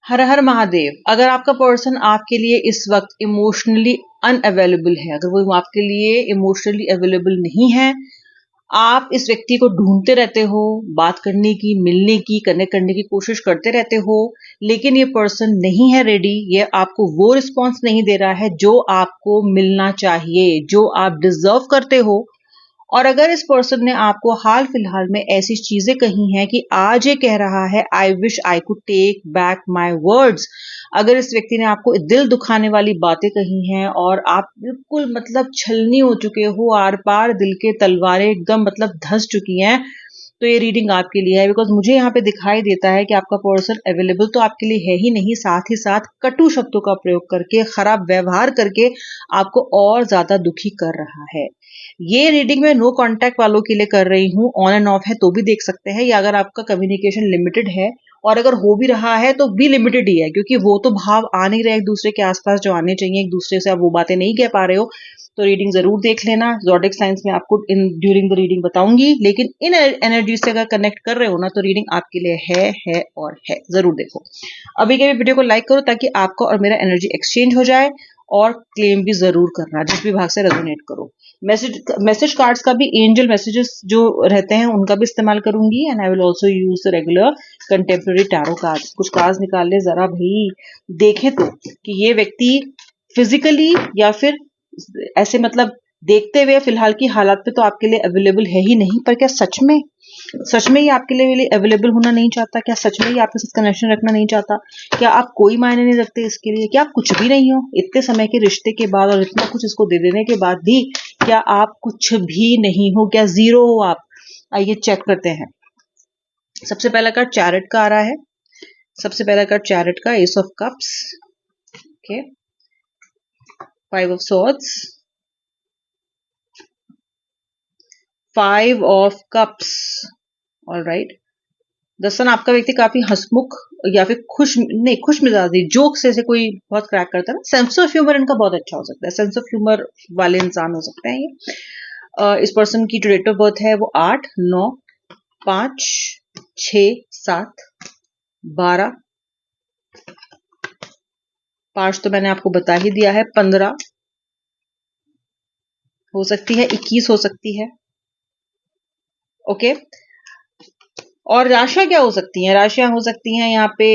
हर हर महादेव। अगर आपका पर्सन आपके लिए इस वक्त इमोशनली अनअवेलेबल है, अगर वो आपके लिए इमोशनली अवेलेबल नहीं है, आप इस व्यक्ति को ढूंढते रहते हो, बात करने की, मिलने की, कनेक्ट करने की कोशिश करते रहते हो, लेकिन ये पर्सन नहीं है रेडी, ये आपको वो रिस्पॉन्स नहीं दे रहा है जो आपको मिलना चाहिए, जो आप डिजर्व करते हो। और अगर इस पर्सन ने आपको हाल फिलहाल में ऐसी चीजें कही हैं कि आज ये कह रहा है I wish I could take back my words, अगर इस व्यक्ति ने आपको दिल दुखाने वाली बातें कही हैं और आप बिल्कुल मतलब छलनी हो चुके हो, आर पार दिल के तलवारें एकदम मतलब धंस चुकी हैं, तो ये रीडिंग आपके लिए है। बिकॉज मुझे यहाँ पे दिखाई देता है कि आपका पर्सन अवेलेबल तो आपके लिए है ही नहीं, साथ ही साथ कटु शब्दों का प्रयोग करके, खराब व्यवहार करके आपको और ज्यादा दुखी कर रहा है। ये रीडिंग मैं नो कांटेक्ट वालों के लिए कर रही हूँ, ऑन एंड ऑफ है तो भी देख सकते हैं, या अगर आपका कम्युनिकेशन लिमिटेड है और अगर हो भी रहा है तो भी लिमिटेड ही है, क्योंकि वो तो भाव आ नहीं रहे एक दूसरे के आसपास जो आने चाहिए, एक दूसरे से आप वो बातें नहीं कह पा रहे हो। तो रीडिंग जरूर देख लेना, ज़ोडिएक साइंस में आपको इन ड्यूरिंग द रीडिंग बताऊंगी, लेकिन इन एनर्जी से अगर कनेक्ट कर रहे हो ना तो रीडिंग आपके लिए है और है, जरूर देखो। अभी के वीडियो को लाइक करो ताकि आपका और मेरा एनर्जी एक्सचेंज हो जाए, और क्लेम भी जरूर करना जिस भी भाग से रेजोनेट करो। मैसेज कार्ड्स का भी, एंजल मैसेजेस जो रहते हैं उनका भी इस्तेमाल करूंगी, and I will also use regular contemporary tarot cards. कुछ कार्ड्स निकाल ले जरा भाई, देखें तो कि ये व्यक्ति फिजिकली या फिर ऐसे मतलब देखते हुए फिलहाल की हालात पे तो आपके लिए अवेलेबल है ही नहीं, पर क्या सच में ही आपके लिए अवेलेबल होना नहीं चाहता? क्या सच में ही आपके साथ कनेक्शन रखना नहीं चाहता? क्या आप कोई मायने नहीं रखते इसके लिए? क्या आप कुछ भी नहीं हो इतने समय के रिश्ते के बाद, और इतना कुछ इसको दे देने के बाद भी क्या आप कुछ भी नहीं हो? क्या जीरो हो आप? आइए चेक करते हैं। सबसे पहला कार्ड चैरिट का आ रहा है। सबसे पहला कार्ड चैरिट का, S of cups, okay, five of swords, five of cups, alright. दरअसल आपका व्यक्ति काफी हंसमुख या फिर खुश मिजाजी, जोक से कोई बहुत क्रैक करता है ना, सेंस ऑफ ह्यूमर इनका बहुत अच्छा हो सकता है, सेंस ऑफ ह्यूमर वाले इंसान हो सकते हैं ये। इस पर्सन की जो डेट ऑफ बर्थ है वो 8, 9, 5, 6, 7, 12, 5 तो मैंने आपको बता ही दिया है, 15 हो सकती है, 21 हो सकती है, ओके। और राशियां क्या हो सकती हैं? राशियां हो सकती हैं यहाँ पे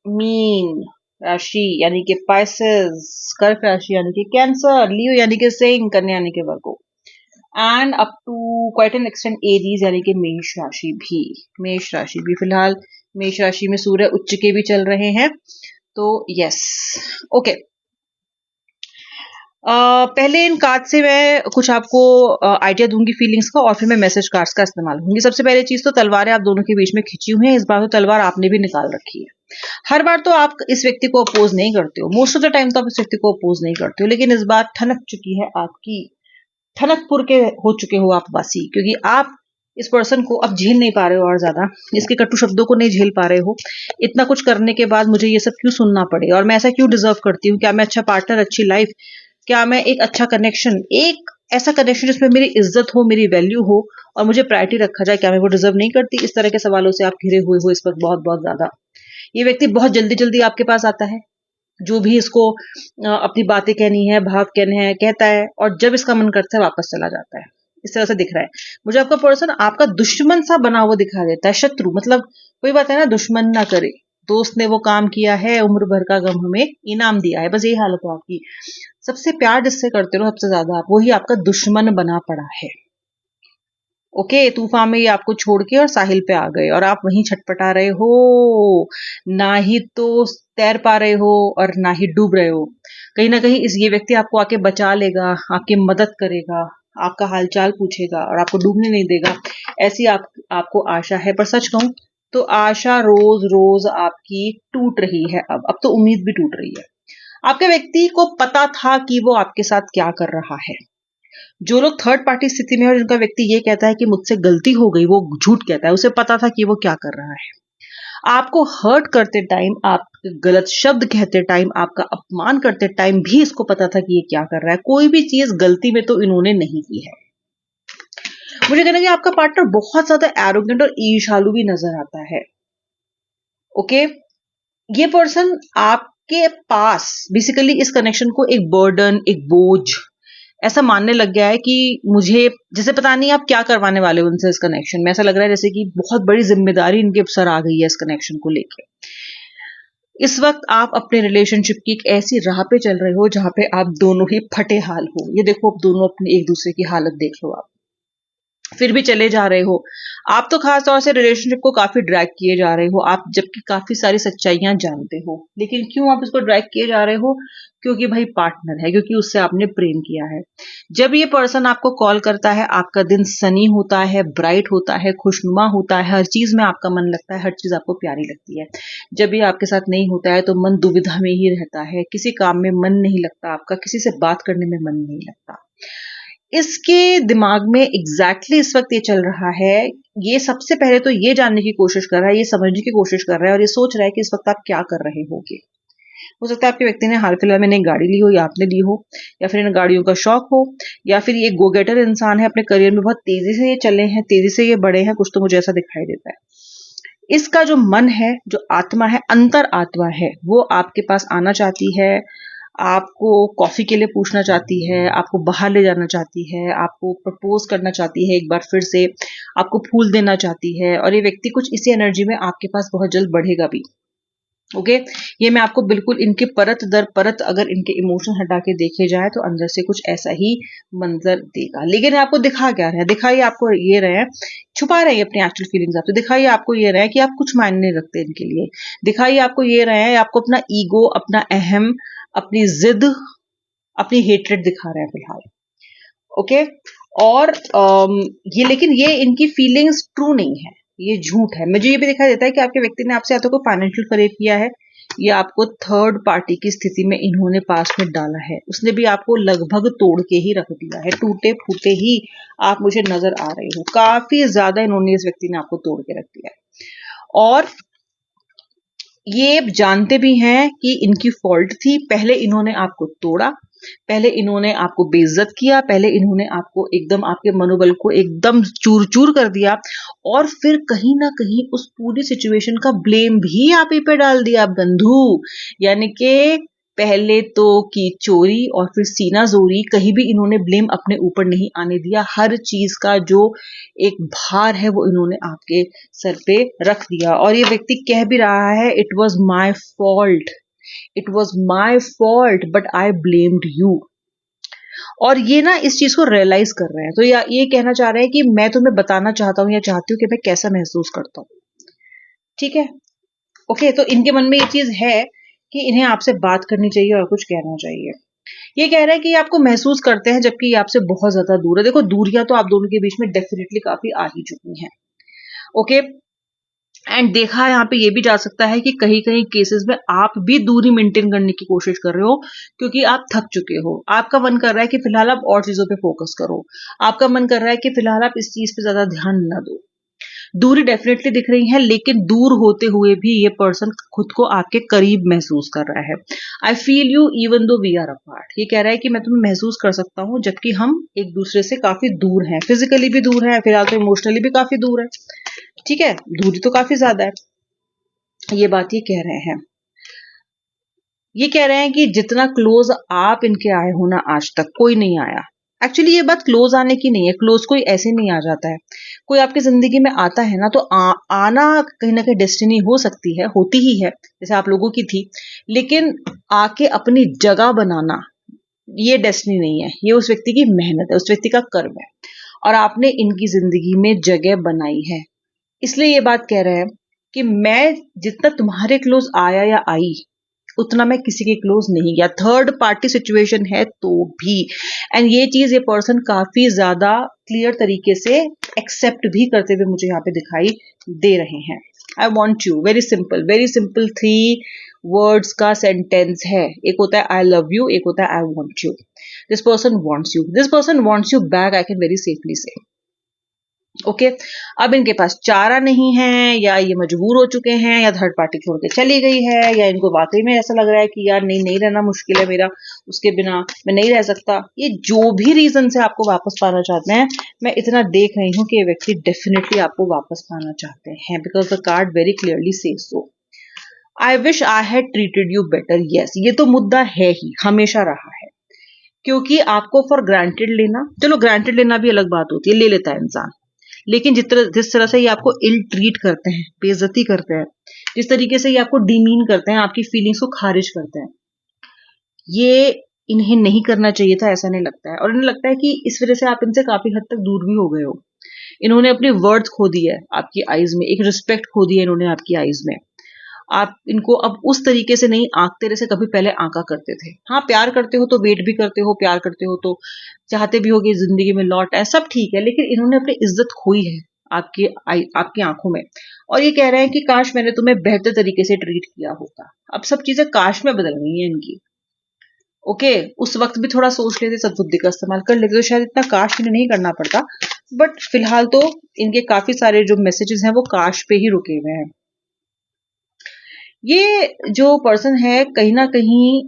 मीन राशि यानी कि पाइसेस, कर्क राशि यानी कि कैंसर, लियो यानी कि सिंह, कन्या यानी कि Virgo, and up to quite an extend Aries यानी कि मेष राशि भी। मेष राशि भी फिलहाल, मेष राशि में सूर्य उच्च के भी चल रहे हैं, तो यस, ओके। पहले इन कार्ड से मैं कुछ आपको आइडिया दूंगी फीलिंग्स का, और फिर मैं मैसेज कार्ड्स का इस्तेमाल करूंगी। सबसे पहले चीज तो तलवारें आप दोनों के बीच में खिंची हुई हैं। इस बार तो तलवार आपने भी निकाल रखी है। हर बार तो आप इस व्यक्ति को अपोज नहीं करते हो, मोस्ट ऑफ द टाइम तो आप इस व्यक्ति को अपोज नहीं करते हो, लेकिन इस बार ठनक चुकी है आपकी, ठनकपुर के हो चुके हो आप वासी, क्योंकि आप इस पर्सन को अब झेल नहीं पा रहे हो और ज्यादा, इसके कटु शब्दों को नहीं झेल पा रहे हो। इतना कुछ करने के बाद मुझे ये सब क्यों सुनना पड़े, और मैं ऐसा क्यों डिजर्व करती हूँ? क्या मैं अच्छा पार्टनर, अच्छी लाइफ, क्या मैं एक अच्छा कनेक्शन, एक ऐसा कनेक्शन जिसमें मेरी इज्जत हो, मेरी वैल्यू हो और मुझे प्रायोरिटी रखा जाए, क्या मैं वो डिजर्व नहीं करती? इस तरह के सवालों से आप घिरे हुए हो इस वक्त बहुत बहुत ज्यादा। ये व्यक्ति बहुत जल्दी जल्दी आपके पास आता है, जो भी इसको अपनी बातें कहनी है, भाव कहने हैं, कहता है, और जब इसका मन करता है वापस चला जाता है। इस तरह से दिख रहा है मुझे आपका पर्सन, आपका दुश्मन सा बना हुआ दिखा देता है, शत्रु, मतलब कोई बात है ना, दुश्मन ना करे, दोस्त ने वो काम किया है, उम्र भर का गम हमें इनाम दिया है, बस यही हालत है आपकी। सबसे प्यार जिससे करते हो सबसे ज्यादा आप, वही आपका दुश्मन बना पड़ा है, ओके। तूफान में ये आपको छोड़ के और साहिल पे आ गए, और आप वहीं छटपटा रहे हो, ना ही तो तैर पा रहे हो और ना ही डूब रहे हो। कहीं ना कहीं ये व्यक्ति आपको आके बचा लेगा, आपकी मदद करेगा, आपका हालचाल पूछेगा और आपको डूबने नहीं देगा, ऐसी आपको आशा है। पर सच कहूं तो आशा रोज रोज आपकी टूट रही है, अब तो उम्मीद भी टूट रही है। आपके व्यक्ति को पता था कि वो आपके साथ क्या कर रहा है। जो लोग थर्ड पार्टी स्थिति में है और जिनका व्यक्ति ये कहता है कि मुझसे गलती हो गई, वो झूठ कहता है, उसे पता था कि वो क्या कर रहा है। आपको हर्ट करते टाइम, आप गलत शब्द कहते टाइम, आपका अपमान करते टाइम भी इसको पता था कि ये क्या कर रहा है। कोई भी चीज गलती में तो इन्होंने नहीं की है। मुझे कहना कि आपका पार्टनर बहुत ज्यादा एरोगेंट और ईर्ष्यालु भी नजर आता है, ओके। ये पर्सन आपके पास बेसिकली इस कनेक्शन को एक बर्डन, एक बोझ ऐसा मानने लग गया है कि मुझे, जैसे पता नहीं आप क्या करवाने वाले हो उनसे इस कनेक्शन में। ऐसा लग रहा है जैसे कि बहुत बड़ी जिम्मेदारी इनके सर आ गई है इस कनेक्शन को लेके। इस वक्त आप अपने रिलेशनशिप की एक ऐसी राह पे चल रहे हो जहां पे आप दोनों ही फटे हाल हो। ये देखो, आप दोनों अपनी एक दूसरे की हालत देख लो आप, फिर भी चले जा रहे हो। आप तो खास तौर से रिलेशनशिप को काफी ड्रैग किए जा रहे हो आप, जबकि काफी सारी सच्चाइयां जानते हो। लेकिन क्यों आप इसको ड्रैग किए जा रहे हो? क्योंकि भाई पार्टनर है, क्योंकि उससे आपने प्रेम किया है। जब ये पर्सन आपको कॉल करता है, आपका दिन सनी होता है, ब्राइट होता है, खुशनुमा होता है, हर चीज में आपका मन लगता है, हर चीज आपको प्यारी लगती है। जब ये आपके साथ नहीं होता है तो मन दुविधा में ही रहता है, किसी काम में मन नहीं लगता आपका, किसी से बात करने में मन नहीं लगता। इसके दिमाग में एग्जैक्टली इस वक्त ये चल रहा है। ये सबसे पहले तो ये जानने की कोशिश कर रहा है, ये समझने की कोशिश कर रहा है, और ये सोच रहा है कि इस वक्त आप क्या कर रहे होगे। हो सकता है आपके व्यक्ति ने हाल फिलहाल में नई गाड़ी ली हो, या आपने ली हो, या फिर इन गाड़ियों का शौक हो, या फिर ये गो गेटर इंसान है, अपने करियर में बहुत तेजी से ये चले हैं, तेजी से ये बढ़े हैं, कुछ तो मुझे ऐसा दिखाई देता है। इसका जो मन है, जो आत्मा है, अंतर आत्मा है, वो आपके पास आना चाहती है, आपको कॉफी के लिए पूछना चाहती है, आपको बाहर ले जाना चाहती है, आपको प्रपोज करना चाहती है एक बार फिर से, आपको फूल देना चाहती है, और ये व्यक्ति कुछ इसी एनर्जी में आपके पास बहुत जल्द बढ़ेगा भी। ओके, ये मैं आपको बिल्कुल इनके परत दर परत अगर इनके इमोशन हटा के देखे जाए तो अंदर से कुछ ऐसा ही मंजर देगा। लेकिन आपको दिखा क्या रहे हैं? दिखाइए आपको ये रहे हैं, छुपा रहे हैं अपनी एक्चुअल फीलिंग्स आपसे। दिखाइए आपको ये रहे हैं कि आप कुछ मायने नहीं रखते इनके लिए। दिखाइए आपको ये रहे हैं, आपको अपना ईगो, अपना अहम, अपनी जिद, अपनी हेट्रेड दिखा रहे हैं फिलहाल। ओके, और ये, लेकिन ये इनकी फीलिंग्स ट्रू नहीं है, ये झूठ है। मुझे ये भी दिखाई देता है कि आपके व्यक्ति ने आपसे या तो कोई फाइनेंशियल फरेब किया है, या आपको थर्ड पार्टी की स्थिति में इन्होंने पास में डाला है। उसने भी आपको लगभग तोड़ के ही रख दिया है, टूटे फूटे ही आप मुझे नजर आ रहे हो। काफी ज्यादा इन्होंने, इस व्यक्ति ने आपको तोड़ के रख दिया है, और ये जानते भी हैं कि इनकी फॉल्ट थी। पहले इन्होंने आपको तोड़ा, पहले इन्होंने आपको बेइज्जत किया, पहले इन्होंने आपको एकदम, आपके मनोबल को एकदम चूर चूर कर दिया, और फिर कहीं ना कहीं उस पूरी सिचुएशन का ब्लेम भी आप ही पे डाल दिया बंधु। यानी कि पहले तो की चोरी और फिर सीना जोरी, कहीं भी इन्होंने ब्लेम अपने ऊपर नहीं आने दिया। हर चीज का जो एक भार है वो इन्होंने आपके सर पे रख दिया, और ये व्यक्ति कह भी रहा है, it was my fault, it was my fault but I blamed you. और ये ना इस चीज को रियलाइज कर रहे हैं, तो या ये कहना चाह रहे हैं कि मैं तुम्हें बताना चाहता हूं या चाहती हूँ कि मैं कैसा महसूस करता हूँ। ठीक है, ओके, तो इनके मन में ये चीज है कि इन्हें आपसे बात करनी चाहिए और कुछ कहना चाहिए। ये कह रहे हैं कि ये आपको महसूस करते हैं जबकि ये आपसे बहुत ज्यादा दूर है। देखो, दूरियां तो आप दोनों के बीच में डेफिनेटली काफी आ ही चुकी हैं। ओके, एंड देखा यहाँ पे ये भी जा सकता है कि कहीं कहीं केसेस में आप भी दूरी मेंटेन करने की कोशिश कर रहे हो, क्योंकि आप थक चुके हो। आपका मन कर रहा है कि फिलहाल आप और चीजों पे फोकस करो, आपका मन कर रहा है कि फिलहाल आप इस चीज पे ज्यादा ध्यान न दो। दूरी डेफिनेटली दिख रही है, लेकिन दूर होते हुए भी ये पर्सन खुद को आपके करीब महसूस कर रहा है। I feel you even though we are apart. ये कह रहा है कि मैं तुम्हें महसूस कर सकता हूं जबकि हम एक दूसरे से काफी दूर हैं, फिजिकली भी दूर हैं, फिलहाल तो इमोशनली भी काफी दूर है। ठीक है, दूरी तो काफी ज्यादा है। ये बात ये कह रहे हैं। ये कह रहे हैं कि जितना क्लोज आप इनके आए हो ना, आज तक कोई नहीं आया। एक्चुअली ये बात क्लोज आने की नहीं है, क्लोज कोई ऐसे नहीं आ जाता है। कोई आपकी जिंदगी में आता है ना, तो आना कहीं ना कहीं डेस्टिनी हो सकती है, होती ही है, जैसे आप लोगों की थी। लेकिन आके अपनी जगह बनाना, ये डेस्टिनी नहीं है, ये उस व्यक्ति की मेहनत है, उस व्यक्ति का कर्म है, और आपने इनकी जिंदगी में जगह बनाई है। इसलिए ये बात कह रहे हैं कि मैं जितना तुम्हारे क्लोज आया या आई, उतना मैं किसी के क्लोज नहीं गया। थर्ड पार्टी सिचुएशन है तो भी, एंड ये चीज ये पर्सन काफी ज्यादा क्लियर तरीके से एक्सेप्ट भी करते हुए मुझे यहाँ पे दिखाई दे रहे हैं। I want you, very simple 3 words का सेंटेंस है। एक होता है आई लव यू, एक होता है I want you. This person wants you, this person wants you back, I can very safely से। ओके, अब इनके पास चारा नहीं है, या ये मजबूर हो चुके हैं, या थर्ड पार्टी छोड़ के चली गई है, या इनको वाकई में ऐसा लग रहा है कि यार नहीं रहना मुश्किल है मेरा, उसके बिना मैं नहीं रह सकता। ये जो भी रीजन से आपको वापस पाना चाहते हैं, मैं इतना देख रही हूं कि ये व्यक्ति डेफिनेटली आपको वापस पाना चाहते हैं, because the card very clearly says so. I wish I had treated you better. Yes, ये तो मुद्दा है ही, हमेशा रहा है। क्योंकि आपको फॉर ग्रांटेड लेना, चलो ग्रांटेड लेना भी अलग बात होती है, ले लेता है इंसान, लेकिन जिस तरह से ये आपको इल ट्रीट करते हैं, बेइज्जती करते हैं, जिस तरीके से ये आपको डिमीन करते हैं, आपकी फीलिंग्स को खारिज करते हैं, ये इन्हें नहीं करना चाहिए था, ऐसा नहीं लगता है। और इन्हें लगता है कि इस वजह से आप इनसे काफी हद तक दूर भी हो गए हो। इन्होंने अपनी वर्थ खो दी है आपकी आईज में, एक रिस्पेक्ट खो दी है इन्होंने आपकी आईज में। आप इनको अब उस तरीके से नहीं आंकते जैसे कभी पहले आंका करते थे। हाँ, प्यार करते हो तो वेट भी करते हो, प्यार करते हो तो चाहते भी हो कि जिंदगी में लौट आए, सब ठीक है, लेकिन इन्होंने अपनी इज्जत खोई है आपकी आंखों में। और ये कह रहे हैं कि काश मैंने तुम्हें बेहतर तरीके से ट्रीट किया होता। अब सब चीजें काश में बदल गई हैं इनकी। ओके, उस वक्त भी थोड़ा सोच लेते, सद्बुद्धि का इस्तेमाल कर लेते तो शायद इतना काश इन्हें नहीं करना पड़ता। बट फिलहाल तो इनके काफी सारे जो मैसेजेस हैं वो काश पे ही रुके हुए हैं। ये जो पर्सन है कहीं ना कहीं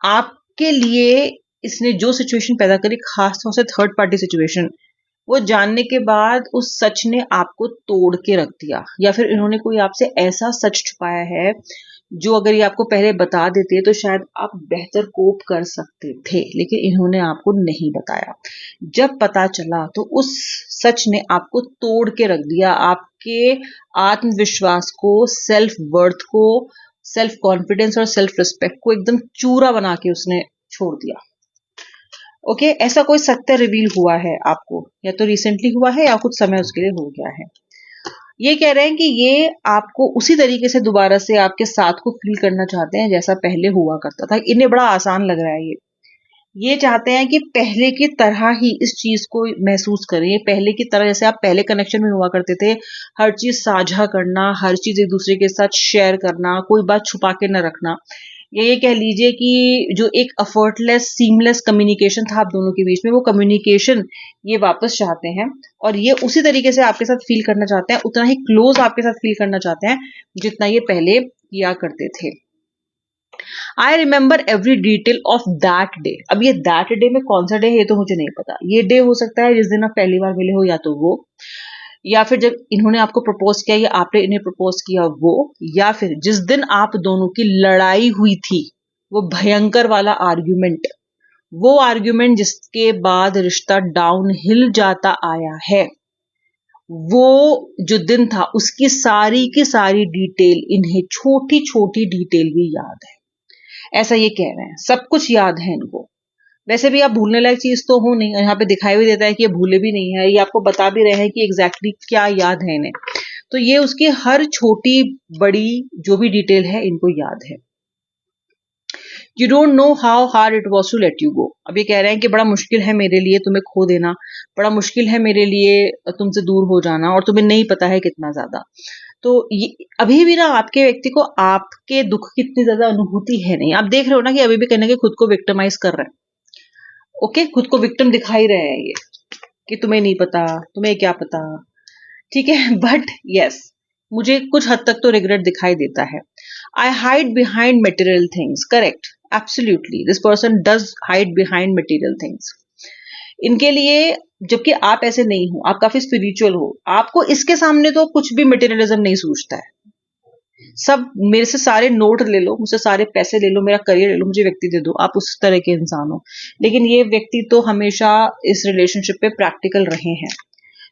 आपके लिए इसने जो सिचुएशन पैदा करी, खास तौर से थर्ड पार्टी सिचुएशन, वो जानने के बाद उस सच ने आपको तोड़ के रख दिया, या फिर इन्होंने कोई आपसे ऐसा सच छुपाया है जो अगर ये आपको पहले बता देते तो शायद आप बेहतर कोप कर सकते थे, लेकिन इन्होंने आपको नहीं बताया। जब पता चला तो उस सच ने आपको तोड़ के रख दिया, आपके आत्मविश्वास को, सेल्फ वर्थ को, सेल्फ कॉन्फिडेंस और सेल्फ रिस्पेक्ट को एकदम चूरा बना के उसने छोड़ दिया। ओके, ऐसा कोई सत्य रिवील हुआ है आपको, या तो रिसेंटली हुआ है या कुछ समय उसके लिए हो गया है। ये कह रहे हैं कि ये आपको उसी तरीके से दोबारा से आपके साथ को फील करना चाहते हैं जैसा पहले हुआ करता था। इन्हें बड़ा आसान लग रहा है ये चाहते हैं कि पहले की तरह ही इस चीज को महसूस करें, पहले की तरह जैसे आप पहले कनेक्शन में हुआ करते थे, हर चीज साझा करना, हर चीज एक दूसरे के साथ शेयर करना, कोई बात छुपा के न रखना। ये कह लीजिए कि जो एक एफर्टलेस सीमलेस कम्युनिकेशन था आप दोनों के बीच में, वो कम्युनिकेशन ये वापस चाहते हैं। और ये उसी तरीके से आपके साथ फील करना चाहते हैं, उतना ही क्लोज आपके साथ फील करना चाहते हैं जितना ये पहले किया करते थे। I remember every detail of that day. अब ये दैट डे में कौन सा डे है ये तो मुझे नहीं पता। ये डे हो सकता है जिस दिन आप पहली बार मिले हो, या तो वो, या फिर जब इन्होंने आपको प्रपोज किया या आपने इन्हें प्रपोज किया वो, या फिर जिस दिन आप दोनों की लड़ाई हुई थी, वो भयंकर वाला आर्ग्यूमेंट, वो आर्ग्यूमेंट जिसके बाद रिश्ता डाउन हिल जाता आया है, वो जो दिन था उसकी सारी की सारी डिटेल इन्हें, छोटी छोटी डिटेल भी याद है। ऐसा ये कह रहे हैं, सब कुछ याद है इनको। वैसे भी आप भूलने लायक चीज तो हो नहीं, यहाँ पे दिखाई भी देता है कि ये भूले भी नहीं है, ये आपको बता भी रहे हैं कि एग्जैक्टली क्या याद है इन्हें। तो ये उसकी हर छोटी बड़ी जो भी डिटेल है इनको याद है। You don't know how hard it was to let you go. अब ये कह रहे हैं कि बड़ा मुश्किल है मेरे लिए तुम्हें खो देना, बड़ा मुश्किल है मेरे लिए तुमसे दूर हो जाना, और तुम्हें नहीं पता है कितना ज्यादा। तो ये अभी भी ना आपके व्यक्ति को आपके दुख की इतनी ज्यादा अनुभूति है नहीं। आप देख रहे हो ना कि अभी भी कहीं ना कहीं खुद को विक्टिमाइज कर रहे हैं। ओके, खुद को विक्टिम दिखाई रहे हैं ये, कि तुम्हें नहीं पता, तुम्हें क्या पता, ठीक है। बट यस, मुझे कुछ हद तक तो रिग्रेट दिखाई देता है। आई hide behind material things, correct, absolutely, this person does hide behind material things. इनके लिए, जबकि आप ऐसे नहीं हो, आप काफी स्पिरिचुअल हो, आपको इसके सामने तो कुछ भी मटेरियलिज्म नहीं सूझता है। सब मेरे से सारे नोट ले लो, मुझसे सारे पैसे ले लो, मेरा करियर ले लो, मुझे व्यक्ति दे दो, आप उस तरह के इंसान हो। लेकिन ये व्यक्ति तो हमेशा इस रिलेशनशिप पे प्रैक्टिकल रहे हैं।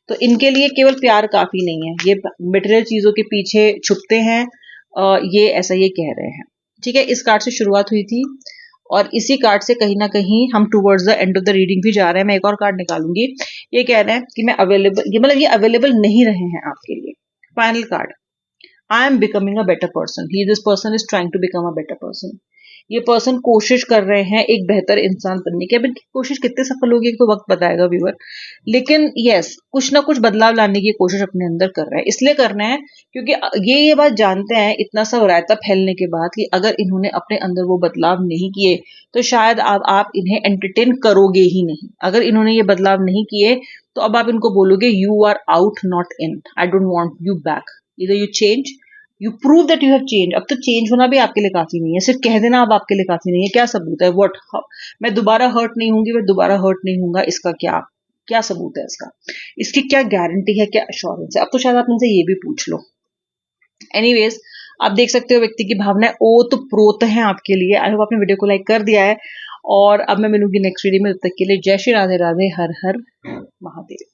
तो इनके लिए केवल प्यार काफी नहीं है, ये मटेरियल चीजों के पीछे छुपते हैं। ये ऐसा ये कह रहे हैं, ठीक है। इस कार्ड से शुरुआत हुई थी और इसी कार्ड से कहीं ना कहीं हम towards the end of the reading भी जा रहे हैं। मैं एक और कार्ड निकालूंगी। ये कह रहे हैं कि मैं अवेलेबल, ये मतलब ये अवेलेबल नहीं रहे हैं आपके लिए। Final card, I am becoming a better person. This person is trying to become a better person. ये पर्सन कोशिश कर रहे हैं एक बेहतर इंसान बनने की। अब इनकी कोशिश कितने सफल होगी तो वक्त बताएगा व्यूअर, लेकिन यस, कुछ ना कुछ बदलाव लाने की कोशिश अपने अंदर कर रहे हैं। इसलिए कर रहे हैं क्योंकि ये बात जानते हैं इतना सब रायता फैलने के बाद कि अगर इन्होंने अपने अंदर वो बदलाव नहीं किए तो शायद आप इन्हें एंटरटेन करोगे ही नहीं। अगर इन्होंने ये बदलाव नहीं किए तो अब आप इनको बोलोगे you are out not in, I don't want you back, इधर you change, you prove that you have change. अब तो चेंज होना भी आपके लिए काफी नहीं है, सिर्फ कह देना अब आपके लिए काफी नहीं है। क्या सबूत है? व्हाट, मैं दोबारा हर्ट नहीं होंगी, मैं दोबारा हर्ट नहीं होऊंगा, इसका क्या क्या सबूत है? इसकी क्या गारंटी है, क्या अश्योरेंस है? अब तो शायद आप इनसे ये भी पूछ लो। एनीवेज, आप देख सकते हो व्यक्ति की भावनाएं ओत-प्रोत हैं आपके लिए। आई होप आपने वीडियो को लाइक कर दिया है और अब मैं मिलूँगी नेक्स्ट वीडियो में। तब तक के लिए जय श्री राधे राधे, हर हर महादेव।